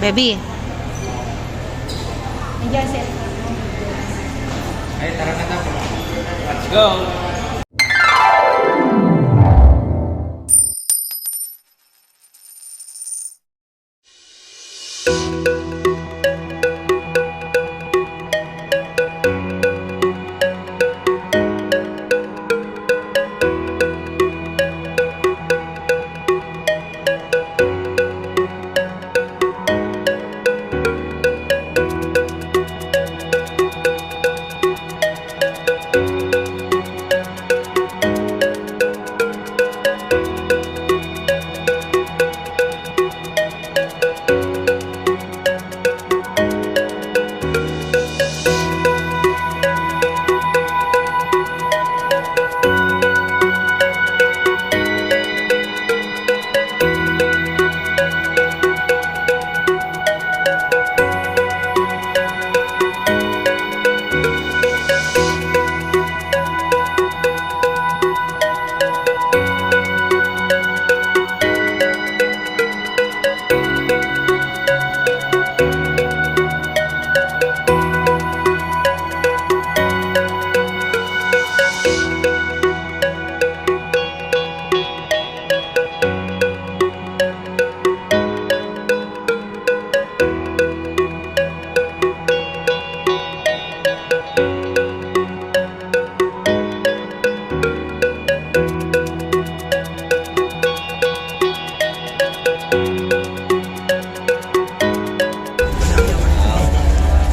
Baby. Nandiyan si Ay, tara na daw. Let's go!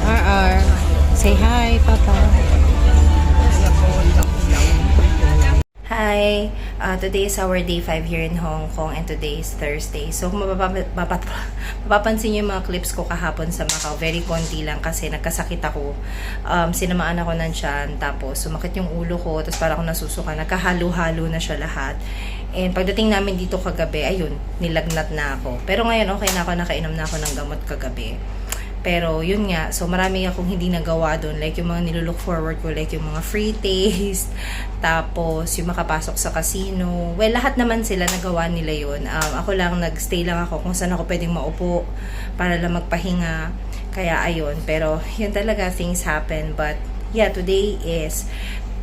RR. Say hi, Papa. Hi. Today is our day 5 here in Hong Kong and today is Thursday. So, kung mapapansin niyo yung mga clips ko kahapon sa Macau, very konti lang kasi nagkasakit ako. Sinamaan ako ng tiyan, tapos sumakit yung ulo ko, tapos parang ako nasusuka. Nagkahalo-halo na siya lahat. And pagdating namin dito kagabi, ayun, nilagnat na ako. Pero ngayon, okay na ako, nakainom na ako ng gamot kagabi. Pero yun nga, so marami akong hindi nagawa doon. Like yung mga nilulook forward ko, like yung mga free taste, tapos yung makapasok sa casino. Well, lahat naman sila nagawa nila yun. Ako lang, nagstay lang ako kung saan ako pwedeng maupo para lang magpahinga. Kaya ayun, pero yun talaga, things happen. But yeah, today is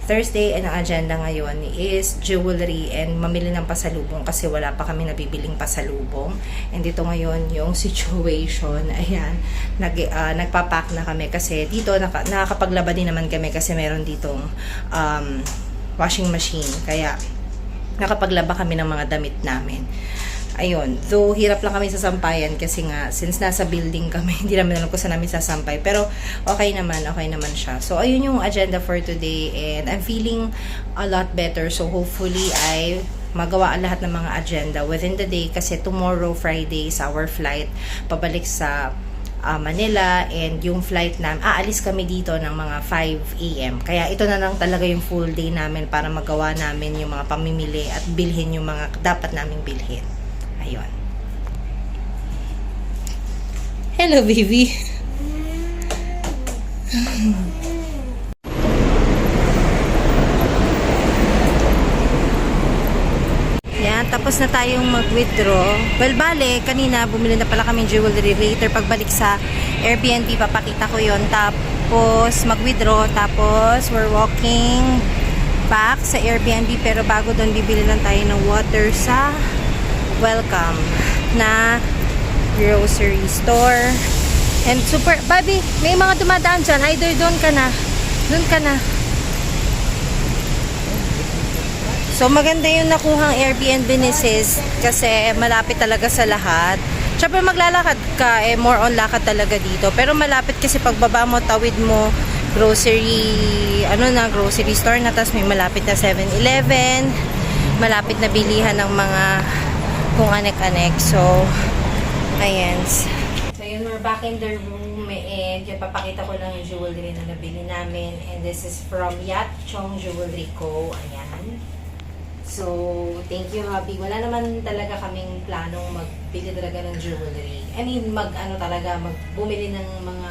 Thursday and ang agenda ngayon is jewelry and mamili ng pasalubong kasi wala pa kami nabibiling pasalubong. And dito ngayon yung situation, ayan, nagpapack na kami kasi dito nakakapaglaba din naman kami kasi meron ditong washing machine. Kaya nakapaglaba kami ng mga damit namin. Ayun, though hirap lang kami sa sampayan kasi nga, since nasa building kami, hindi namin alam kung saan namin sasampay. Pero okay naman siya. So, ayun yung agenda for today and I'm feeling a lot better. So, hopefully ay magawa ang lahat ng mga agenda within the day kasi tomorrow, Friday, is our flight pabalik sa Manila and yung flight namin, aalis kami dito ng mga 5 AM. Kaya ito na lang talaga yung full day namin para magawa namin yung mga pamimili at bilhin yung mga dapat naming bilhin. Ayun. Hello, baby. Yan, tapos na tayong mag-withdraw. Well, bale, kanina bumili na pala kami jewelry. Later, pagbalik sa Airbnb, papakita ko yon. Tapos, mag-withdraw. Tapos, we're walking back sa Airbnb. Pero bago doon, bibili lang tayo ng water sa Welcome na grocery store. And super, Bobby, may mga dumadaan dyan. Either doon ka na. Doon ka na. So, maganda yung nakuhang Airbnb ni sis kasi malapit talaga sa lahat. Siyempre, maglalakad ka, more on lakad talaga dito. Pero malapit kasi pagbaba mo, tawid mo, grocery store na, tapos may malapit na 7-Eleven, malapit na bilihan ng mga kung anek-anek. So, ayan. So, yun, we're back in the room and papakita ko lang yung jewelry na nabili namin. And this is from Yat Chong Jewelry Co. Ayan. So, thank you, hubby. Wala naman talaga kaming planong magbili talaga ng jewelry. I mean, magbumili ng mga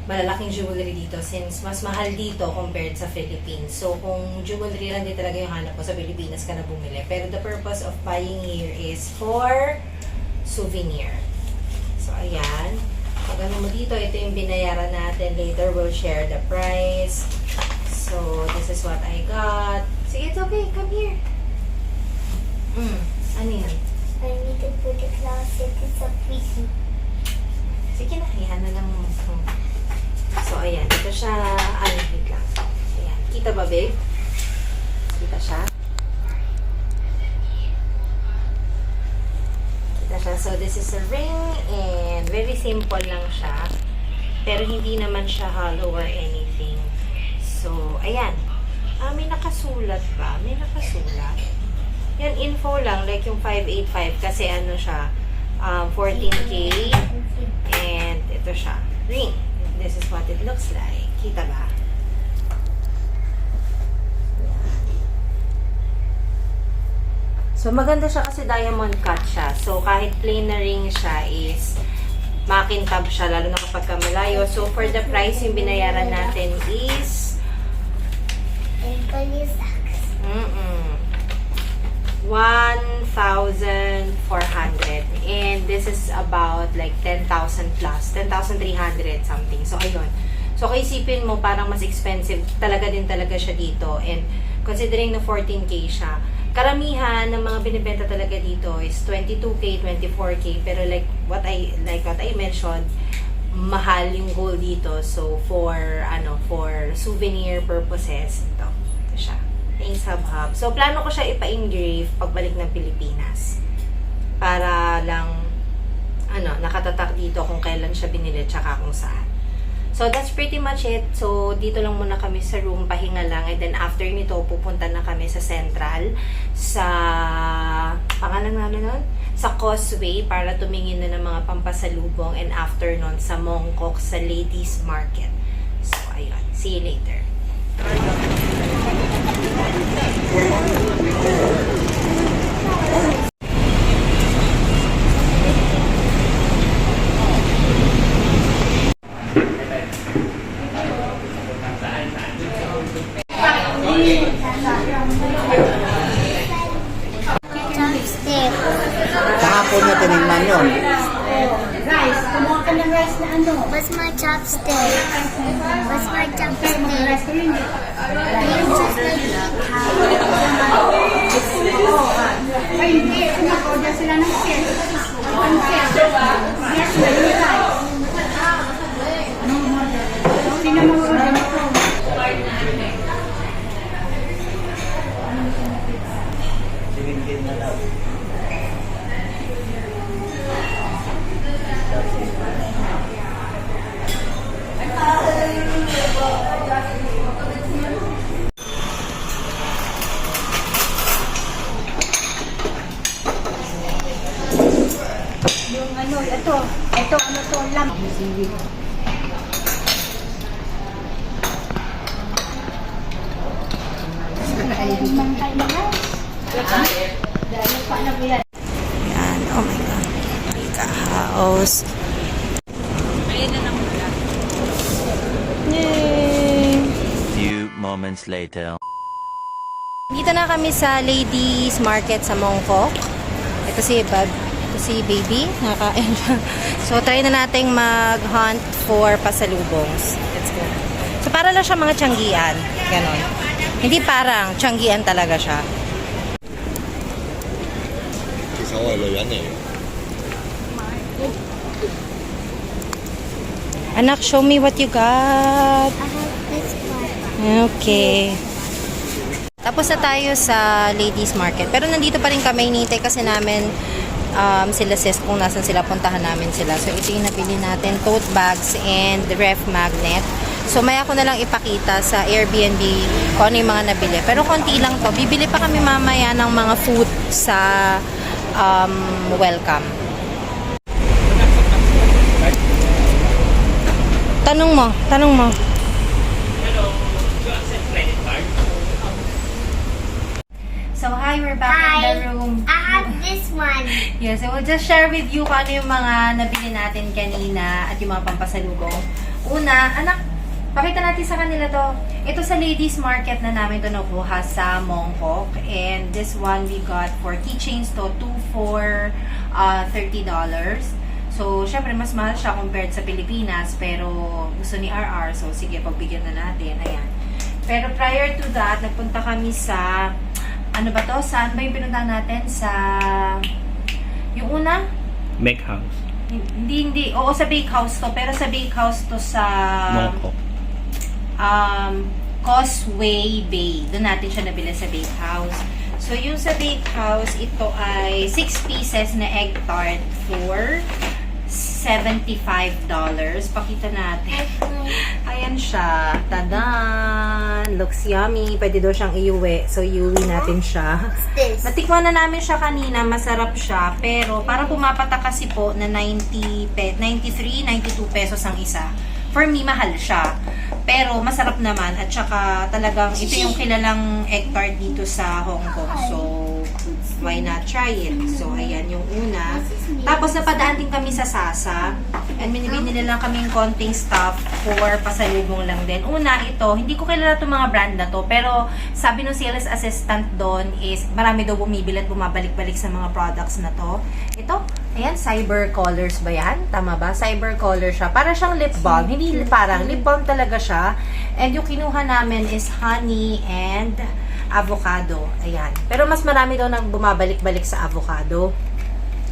malalaking jewelry dito since mas mahal dito compared sa Philippines. So, kung jewelry lang din talaga yung hanap mo sa Pilipinas ka na bumili. Pero the purpose of buying here is for souvenir. So, ayan. Pag ano mo dito, ito yung binayaran natin. Later, we'll share the price. So, this is what I got. Sige, it's okay. Come here. Ano yan? I need to put the closet. It's so pretty. Sige na, yan na lang. So, ayan. Ito siya. Wait lang. Ayan. Kita ba, babe? Kita siya? Kita siya. So, this is a ring and very simple lang siya. Pero hindi naman siya hollow or anything. So, ayan. May nakasulat ba? May nakasulat. Yan, info lang. Like yung 585 kasi ano siya, 14K. And ito siya. Ring. This is what it looks like. Kita ba? So, maganda siya kasi diamond cut siya. So, kahit plain na ring siya is makintab siya, lalo na kapag malayo. So, for the price, yung binayaran natin is And police socks. 1,400. And this is about like 10,000 plus. 10,300 something. So, ayun. So, kaisipin mo, parang mas expensive talaga din talaga siya dito. And considering na 14K siya, karamihan ng mga binibenta talaga dito is 22K, 24K. Pero like what I mentioned, mahal yung gold dito. So, for souvenir purposes, ito siya. Ace Hub. So, plano ko siya ipa-engrave pagbalik ng Pilipinas. Para lang, nakatatak dito kung kailan siya binili tsaka kung saan. So, that's pretty much it. So, dito lang muna kami sa room, pahinga lang. And then, after nito, pupunta na kami sa Central, sa, pangalan namin nun? Sa Causeway, para tumingin na ng mga pampasalubong. And after nun, sa Mongkok, sa Ladies Market. So, ayun. See you later. Chopstick. Kahapon niya tinignan yun. Rice. Kumuha ka ng rice na ano. What's my chopstick? What's my chopstick? Rice ko yun. It's just like Ay, hindi. Nag-order sila ng set. Ang set. Yes, may rice. Sino mo order nito? Sinigin na daw. Yung ano, ito, ano to, lamb. Mangkay na guys. Dahil pa na po yan. Yan. Oh my God. May kahaos. Yay! Few moments later. Dito na kami sa Ladies Market sa Mongkok. Ito si Bab. Ito si Baby. Nakakain siya. So, try na nating mag-hunt for pasalubongs. Let's go. So, para lang siya mga tiyanggian. Ganon. Hindi parang tiyanggian talaga siya. 其實我係女人嚟嘅。 Anak, show me what you got. I have this one. Okay. Tapos na tayo sa Ladies Market. Pero nandito pa rin kami, hinihintay kasi namin sila sis kung nasan sila, puntahan namin sila. So, ito yung nabili natin, tote bags and ref magnet. So, maya ko na lang ipakita sa Airbnb kung ano yung mga nabili. Pero konti lang to. Bibili pa kami mamaya ng mga food sa welcome. Tanong mo. So, hi, we're back in the room. I have this one. Yes, so we'll just share with you kung ano yung mga nabili natin kanina at yung mga pampasalubong. Una, anak, pakita natin sa kanila to. Ito sa Ladies Market na namin ito nakuha sa Mongkok. And this one we got for keychains to, 2 for $30. So, syempre, mas mahal siya compared sa Pilipinas, pero gusto ni RR, so sige, pagbigyan na natin. Ayan. Pero prior to that, nagpunta kami sa, ano ba to? Saan ba yung pinuntahan natin? Sa, yung una? Make house. Hindi. Oo, sa bakehouse to. Pero sa bakehouse to sa, Mongkok. Causeway Bay. Doon natin siya nabili sa bakehouse. So, yung sa bakehouse, ito ay 6 pieces na egg tart for $75. Pakita natin. Ayan siya. Tadan! Looks yummy. Pwede daw siyang iuwi. So, iuwi natin siya. This. Natikman na namin siya kanina. Masarap siya. Pero, parang pumapata kasi po na 93, 92 pesos ang isa. For me, mahal siya. Pero, masarap naman. At saka, talagang, ito yung kilalang egg tart dito sa Hong Kong. So, why not try it? So, ayan yung una. Tapos, napadaan din kami sa Sasa. And binili lang kami yung konting stuff for pasalubong lang din. Una, ito, hindi ko kilala itong mga brand na to. Pero, sabi ng sales assistant doon is, marami daw bumibili at bumabalik-balik sa mga products na to. Ito, ayan, Cyber Colors ba yan? Tama ba? Cyber Color siya. Para siyang lip balm. Hindi parang lip balm talaga siya. And yung kinuha namin is honey and avocado. Ayan. Pero mas marami daw nang bumabalik-balik sa avocado.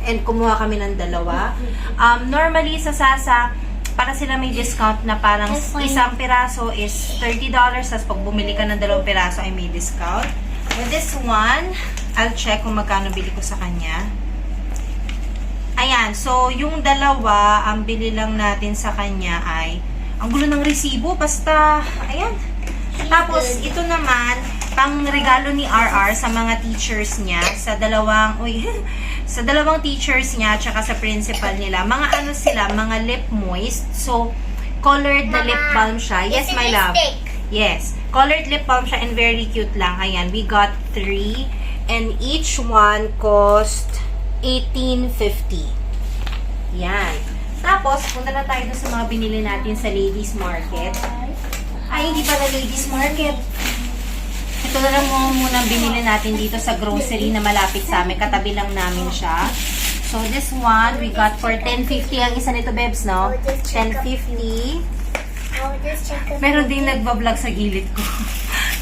And kumuha kami ng dalawa. Normally sa Sasa, para sila may discount na parang isang piraso is $30. Tapos pag bumili ka ng 2 piraso ay may discount. With this one, I'll check kung magkano bili ko sa kanya. Ayan. So, yung dalawa, ang bili lang natin sa kanya ay ang gulo ng resibo. Basta, ayan. Tapos, ito naman, pang regalo ni RR sa mga teachers niya, sa dalawang teachers niya, tsaka sa principal nila. Mga ano sila, mga lip moist. So, colored na lip balm siya. Yes, my love. Yes. Colored lip balm siya and very cute lang. Ayan, we got 3. And each one cost $18.50. Yan. Tapos, punta na tayo dun sa mga binili natin sa Ladies Market. Ay, hindi pala Ladies Market. Ito na lang muna binili natin dito sa grocery na malapit sa amin. Katabi lang namin siya. So, this one, we got for $10.50 ang isa nito, Bebs, no? $10.50. Meron din nagbablog sa gilid ko.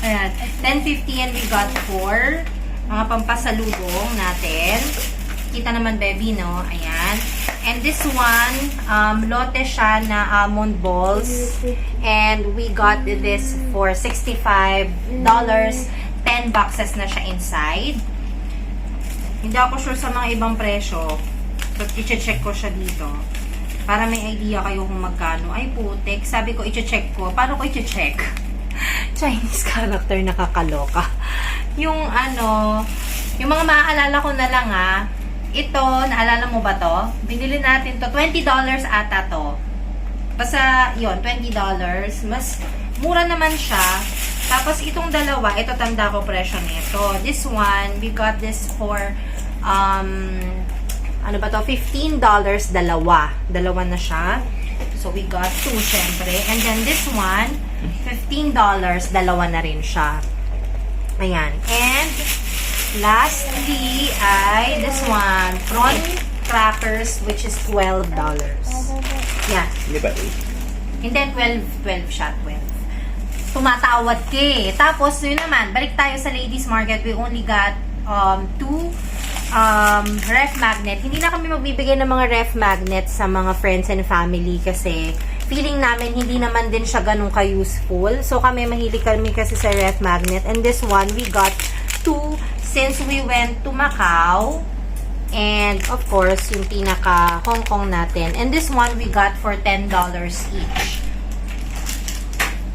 Ayan. $10.50 and we got 4. Mga pampasalubong natin. Kita naman, baby, no? Ayan. And this one, lote siya na almond balls. And we got this for $65. 10 boxes na siya inside. Hindi ako sure sa mga ibang presyo. So, i-check ko siya dito. Para may idea kayo kung magkano. Ay, putek. Sabi ko, i-check ko. Paano ko i-check? Chinese character, nakakaloka. Yung ano, yung mga maaalala ko na lang ito, naalala mo ba to? Binili natin to, $20 ata to. Basta, yun, $20. Mas mura naman siya. Tapos, itong dalawa, ito tanda ko presyo nito. This one, we got this for, ano ba to? $15 dalawa. Dalawa na siya. So, we got 2, syempre. And then, this one, $15, dalawa na rin siya. Ayan. And, lastly, ay this one, prawn crackers, which is $12. Yeah. Hindi ba? And then, 12 siya, 12. Tumatawad ka eh. Tapos, yun naman, balik tayo sa Ladies Market. We only got 2 ref magnet. Hindi na kami magbibigay ng mga ref magnet sa mga friends and family kasi feeling namin hindi naman din siya ganun ka-useful. So, kami mahilig kami kasi sa ref magnet. And this one, we got 2 since we went to Macau. And, of course, yung pinaka Hong Kong natin. And this one, we got for $10 each.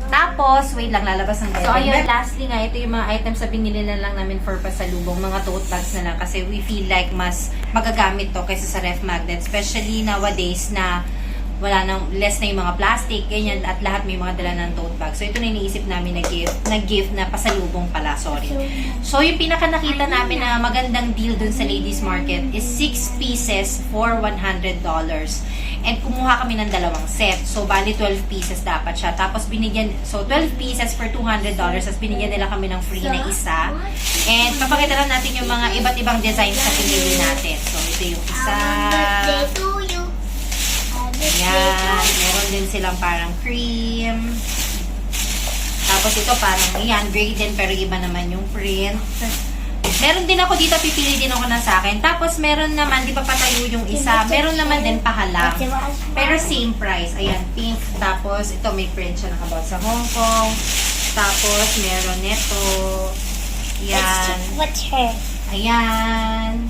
Tapos, wait lang, lalabas ang So, ayun, lastly nga, ito yung mga items na binili na lang namin for pasalubong. Mga tote bags na lang kasi we feel like mas magagamit to kaysa sa ref magnet. Especially nowadays na wala nang, less na yung mga plastic, ganyan, at lahat may mga dala ng tote bag. So, ito na iniisip namin na gift na pasalubong pala, sorry. So, yung pinaka nakita namin na magandang deal dun sa Ladies Market is 6 pieces for $100. And kumuha kami ng dalawang set. So, bali 12 pieces dapat siya. Tapos, binigyan, so 12 pieces for $200. Tapos, binigyan nila kami ng free na isa. And, papakita lang natin yung mga iba't ibang designs na pinili natin. So, ito yung isa. din silang parang cream. Tapos ito parang, ayan, gray din, pero iba naman yung print. Meron din ako dito, pipili din ako na sa akin. Tapos meron naman, di pa patayo yung isa. Meron naman din pahalang. Pero same price. Ayan, pink. Tapos ito may print siya nakabout sa Hong Kong. Tapos meron nito. Ayan. What's her? Ayan.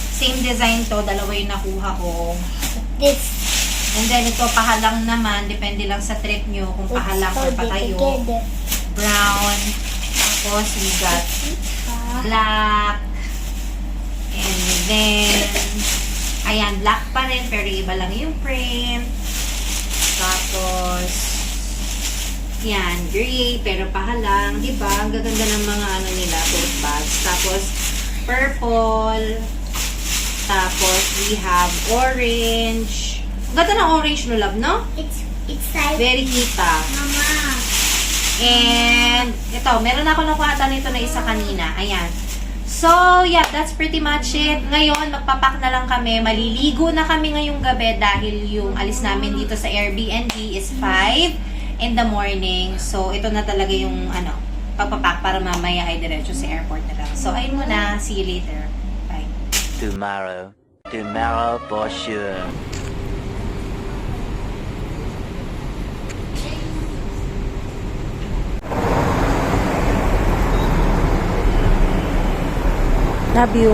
Same design to. Dalawa yung nakuha ko. This. And then ito, pahalang naman. Depende lang sa trip nyo kung pahalang or patayo. Together. Brown. Tapos we got black. And then, ayan, black pa rin, pero iba lang yung print. Tapos, yan, gray, pero pahalang. Diba? Ang gaganda ng mga ano nila, tote bags. Tapos, purple. Tapos, we have orange. Ang ganda ng orange no, love, no? It's like Very kita. Mama. And, ito, meron ako nakuha nito na isa kanina. Ayan. So, yeah, that's pretty much it. Ngayon, magpapak na lang kami. Maliligo na kami ngayong gabi dahil yung alis namin dito sa Airbnb is 5 in the morning. So, ito na talaga yung, pagpapak para mamaya ay diretso sa airport na lang. So, ayun muna. See you later. Bye. Tomorrow. Tomorrow for sure. Love you.